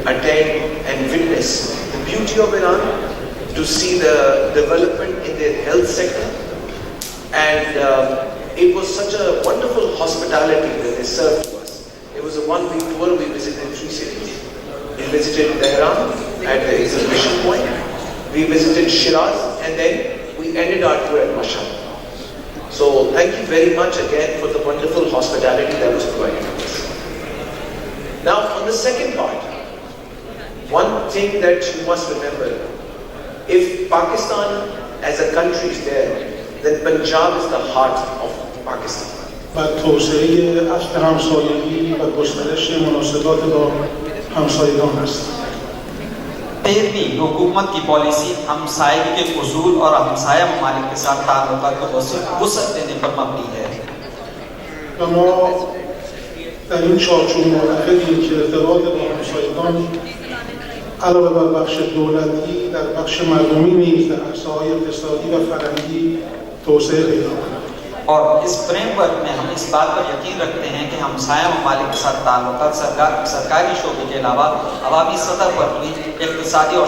attend and witness the beauty of Iran, to see the development in their health sector, and it was such a wonderful hospitality that they served to us. It was a one-week tour. We visited 3 cities. We visited Tehran at the exhibition point. We visited Shiraz, and then we ended our tour at Mashhad. So thank you very much again for the wonderful hospitality that was provided to us. Now on the second part, one thing that you must remember, if Pakistan as a country is there, then Punjab is the heart of Pakistan. و توسعه اصل همسایگی و گسترش مناسبات با همسایگان است. 13ویں حکومت کی policy ہمسایگی کے اصول اور ہمسایہ ممالک کے ساتھ تعلقات کو وسعت دینے پر مبنی ہے. و ما در این چارچوب معتقدیم که ارتباط با همسایگان علاوه بر بخش دولتی در بخش مردمی نیز در عرصه‌های اقتصادی و فرهنگی توسعه پیدا کند. اور اس فریم ورک میں ہم اس بات پر یقین رکھتے ہیں کہ ہمسایہ ممالک کے ساتھ تعلقات سرکاری شعبے کے علاوہ عوامی سطح پر بھی اقتصادی اور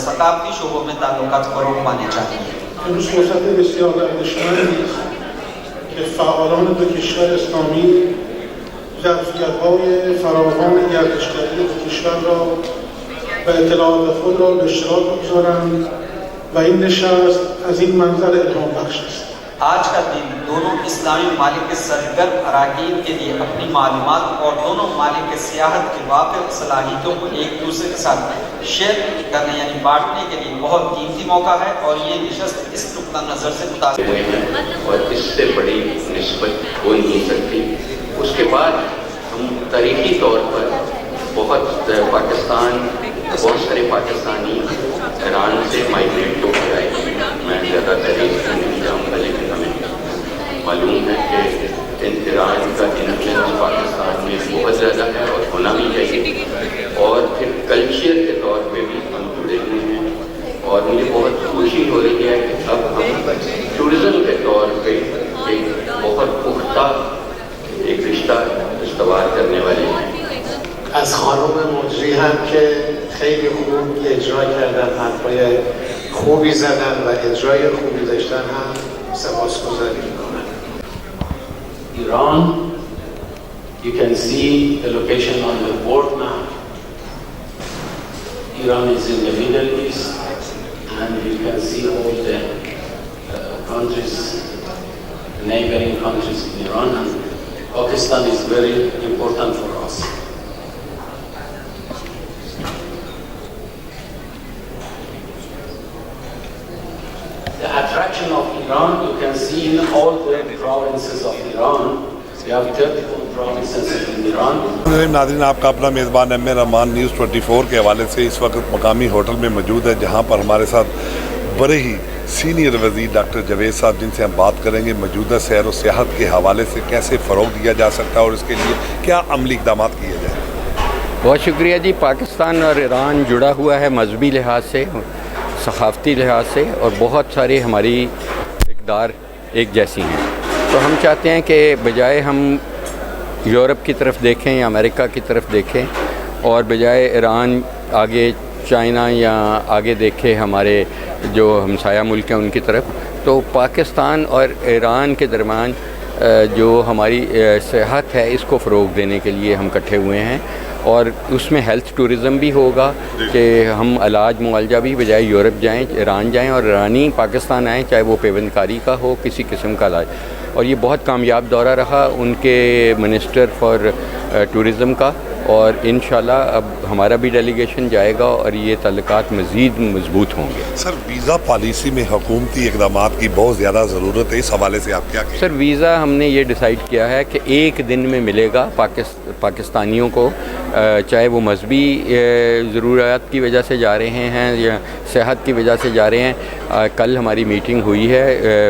ثقافتی شعبوں میں تعلقات فروغ پانے چاہیے. امروز فرصت بسیار ارزشمندی است که فعالان دو کشور اسلامی ظرفیت‌های فراوان گردشگری دو کشور را و اطلاعات خود را به اشتراک بگذارند و این نشست از این منظر الهام بخش است. آج کا دن دونوں اسلامی ممالک کے سرگرم اراکین کے لیے اپنی معلومات اور دونوں ممالک کے سیاحت کے واقع صلاحیتوں کو ایک دوسرے کے ساتھ شیئر کرنے یعنی بانٹنے کے لیے بہت قیمتی موقع ہے، اور یہ نشست اس نقطہ نظر سے متاثر ہوئے ہیں اور اس سے بڑی نسبت ہو نہیں سکتی. اس کے بعد ہم تاریخی طور پر بہت سارے پاکستانی ایران سے مائیگریٹ ہو کر آئے. میں زیادہ تاریخ نہیں جاؤں گا، لیکن ہمیں معلوم ہے کہ ایران کا انفلوئنس پاکستان میں بہت زیادہ ہے اور ہونا بھی چاہیے. اور پھر کلچر کے طور پہ بھی ہم جڑے ہوئے ہیں، اور مجھے بہت خوشی ہو رہی ہے کہ اب ہم ٹورزم کے طور پہ ایک بہت پختہ ایک رشتہ استوار کرنے والے ہیں. از خانم مجری هم که خیلی خوب اجرا کردن، حرفای خوبی زدن و اجرای خوبی داشتن هم سپاسگزاری میکنم. Iran, you can see the location on the board map. Iran is in the Middle East, and you can see all the countries, neighboring countries in Iran, and Pakistan is very important for us. The attraction of Iran, you can see in all the provinces of Iran. We have 34 provinces in Iran. ناظرین، آپ کا اپنا میزبان M اے رحمان news 24 کے حوالے سے اس وقت مقامی ہوٹل میں موجود ہے، جہاں پر ہمارے ساتھ بڑے ہی سینئر وزیر ڈاکٹر جاوید صاحب، جن سے ہم بات کریں گے موجودہ سیر و سیاحت کے حوالے سے کیسے فروغ دیا جا سکتا ہے اور اس کے لیے کیا عملی اقدامات کیے جائیں. بہت شکریہ جی. پاکستان اور ایران جڑا ہوا ہے مذہبی لحاظ سے، ثقافتی لحاظ سے، اور بہت ساری ہماری اقدار ایک جیسی ہیں. تو ہم چاہتے ہیں کہ بجائے ہم یورپ کی طرف دیکھیں یا امریکہ کی طرف دیکھیں، اور بجائے ایران آگے چائنا یا آگے دیکھے ہمارے جو ہمسایہ ملک ہیں ان کی طرف، تو پاکستان اور ایران کے درمیان جو ہماری سیاحت ہے اس کو فروغ دینے کے لیے ہم اکٹھے ہوئے ہیں. اور اس میں ہیلتھ ٹورزم بھی ہوگا کہ ہم علاج معالجہ بھی بجائے یورپ جائیں ایران جائیں، اور ایرانی پاکستان آئیں، چاہے وہ پیوند کاری کا ہو، کسی قسم کا علاج. اور یہ بہت کامیاب دورہ رہا ان کے منسٹر فار ٹورزم کا، اور انشاءاللہ اب ہمارا بھی ڈیلیگیشن جائے گا اور یہ تعلقات مزید مضبوط ہوں گے. سر، ویزا پالیسی میں حکومتی اقدامات کی بہت زیادہ ضرورت ہے، اس حوالے سے آپ کیا کہیں؟ سر، ویزا ہم نے یہ ڈیسائیڈ کیا ہے کہ 1 دن میں ملے گا پاکستانیوں کو، چاہے وہ مذہبی ضروریات کی وجہ سے جا رہے ہیں یا صحت کی وجہ سے جا رہے ہیں. کل ہماری میٹنگ ہوئی ہے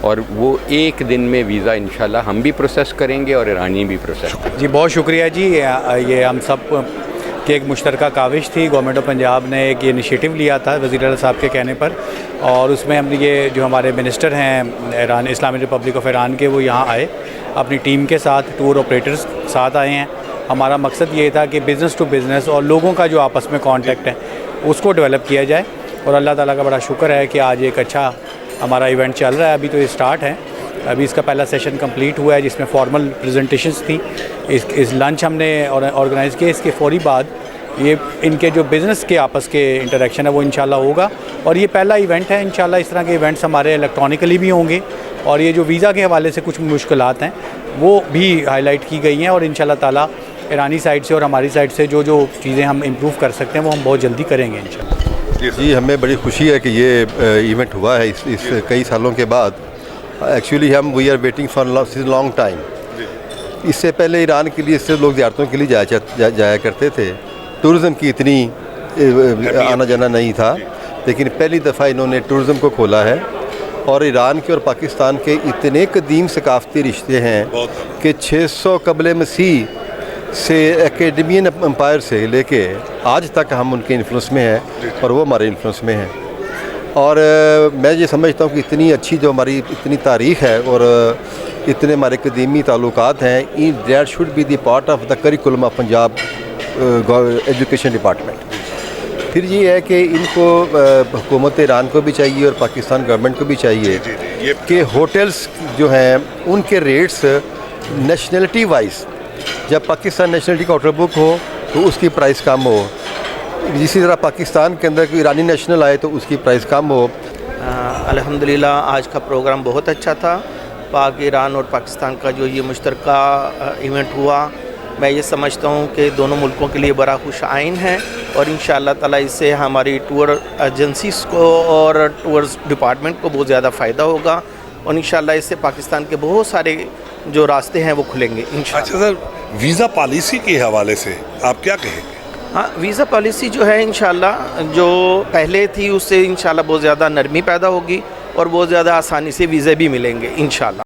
اور وہ 1 دن میں ویزا انشاءاللہ ہم بھی پروسیس کریں گے اور ایرانی بھی پروسیس کریں گے. جی بہت شکریہ جی. یہ ہم سب کی ایک مشترکہ کاوش تھی. گورنمنٹ آف پنجاب نے ایک انیشیٹو لیا تھا وزیر اعلیٰ صاحب کے کہنے پر، اور اس میں ہم نے یہ جو ہمارے منسٹر ہیں ایران اسلامی ریپبلک آف ایران کے، وہ یہاں آئے اپنی ٹیم کے ساتھ ٹور آپریٹرز ساتھ آئے ہیں. ہمارا مقصد یہ تھا کہ بزنس ٹو بزنس اور لوگوں کا جو آپس میں کانٹیکٹ ہے اس کو ڈیولپ کیا جائے, اور اللہ تعالیٰ کا بڑا شکر ہے کہ آج ایک اچھا ہمارا ایونٹ چل رہا ہے. ابھی تو یہ اسٹارٹ ہے, ابھی اس کا پہلا سیشن کمپلیٹ ہوا ہے جس میں فارمل پریزنٹیشنز تھیں. اس لنچ ہم نے آرگنائز کیا, اس کے فوری بعد یہ ان کے جو بزنس کے آپس کے انٹریکشن ہے وہ انشاءاللہ ہوگا, اور یہ پہلا ایونٹ ہے. انشاءاللہ اس طرح کے ایونٹس ہمارے الیکٹرانکلی بھی ہوں گے, اور یہ جو ویزا کے حوالے سے کچھ مشکلات ہیں وہ بھی ہائی لائٹ کی گئی ہیں, اور انشاءاللہ تعالیٰ ایرانی سائڈ سے اور ہماری سائڈ سے جو چیزیں ہم امپروو کر سکتے ہیں وہ ہم بہت جلدی کریں گے انشاءاللہ. جی, ہمیں بڑی خوشی ہے کہ یہ ایونٹ ہوا ہے اس کئی سالوں کے بعد. Actually we are waiting for long time. اس سے پہلے ایران کے لیے صرف لوگ زیارتوں کے لیے جایا کرتے تھے, ٹورزم کی اتنی آنا جانا نہیں تھا, لیکن پہلی دفعہ انہوں نے ٹورزم کو کھولا ہے. اور ایران کے اور پاکستان کے اتنے قدیم ثقافتی رشتے ہیں کہ 600 قبل مسیح سے ایکیڈمین امپائر سے لے کے آج تک ہم ان کے انفلوئنس میں ہیں اور وہ ہمارے انفلوئنس میں ہیں. اور میں یہ سمجھتا ہوں کہ اتنی اچھی جو ہماری اتنی تاریخ ہے اور اتنے ہمارے قدیمی تعلقات ہیں, that should be the part of the curriculum of Punjab education department. پھر یہ ہے کہ ان کو حکومت ایران کو بھی چاہیے اور پاکستان گورنمنٹ کو بھی چاہیے کہ ہوٹلز جو ہیں ان کے ریٹس نیشنلٹی وائز, جب پاکستان نیشنلٹی کا ہوٹل بک ہو تو اس کی پرائس کم ہو, اسی طرح پاکستان کے اندر کوئی ایرانی نیشنل آئے تو اس کی پرائس کم ہو. الحمدللہ آج کا پروگرام بہت اچھا تھا. پاک ایران اور پاکستان کا جو یہ مشترکہ ایونٹ ہوا, میں یہ سمجھتا ہوں کہ دونوں ملکوں کے لیے بڑا خوش آئین ہے, اور انشاءاللہ تعالیٰ اس سے ہماری ٹور ایجنسیز کو اور ٹورز ڈپارٹمنٹ کو بہت زیادہ فائدہ ہوگا, اور انشاءاللہ اس سے پاکستان کے بہت سارے جو راستے ہیں وہ کھلیں گے انشاءاللہ. اچھا سر, ویزا پالیسی کے حوالے سے آپ کیا کہیں گے؟ ہاں, ویزا پالیسی جو ہے انشاءاللہ جو پہلے تھی اس سے انشاءاللہ بہت زیادہ نرمی پیدا ہوگی, اور بہت زیادہ آسانی سے ویزے بھی ملیں گے انشاءاللہ.